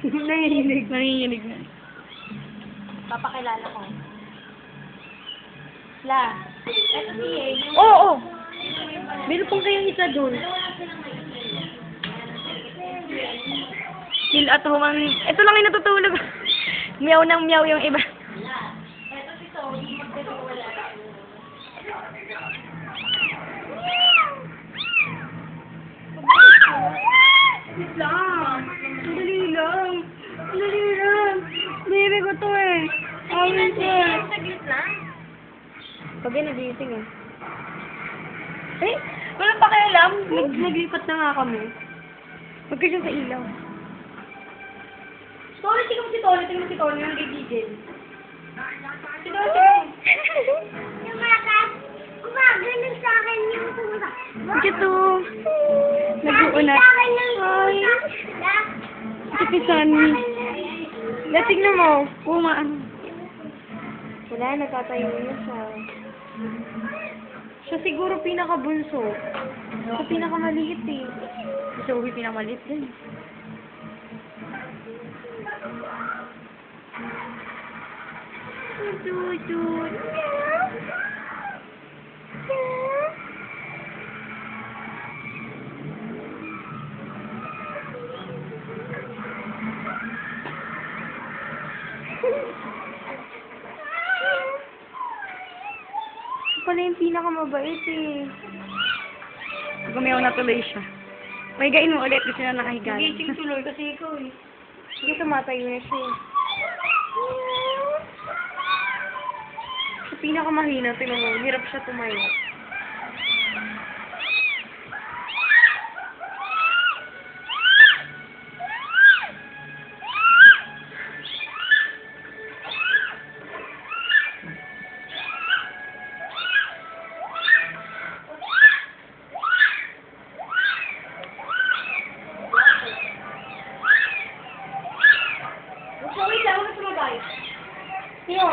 Nanginginig. Nanginginig na. Papakilala ko. La. Ito si yung... Oo! Meron pang kayong isa doon. Feel at home ang... Ito lang yung natutulog. Meow ng meow yung iba. Ito si Tony. Magkakawala. Wait lang. Dali lang. Dali lang. Baby ko to eh. Awin ko eh. Saglit lang. Pag yan, nagising eh. Eh, wala pa kayo alam. Naglipat na nga kami. Huwag ka dyan sa ilaw. Tony, tingnan mo si Tony. Tingnan mo si Tony. Yung gigigil. Si Tony, tingnan mo. Gumaganon sa akin yung pumunta. Sige to. Nag-uunat. Ay. Ito si Sunny. Tingnan mo. Ano. Wala, nagtatayo niya siya. Siya siguro pinakabunso. Siya pinakamaliit eh. Si Zoe pinakamaliit din. Tutut. Pala yung pinakamabait eh. Gumayaw na tuloy siya. Mahigain mo ulit kasi na nakahiga. Gising tuloy kasi ikaw eh. Hindi tumatayo na siya eh. Sa pinakamahina, tinan mo, hirap siya tumayo. Wait lang, ako na sumabay. Sino?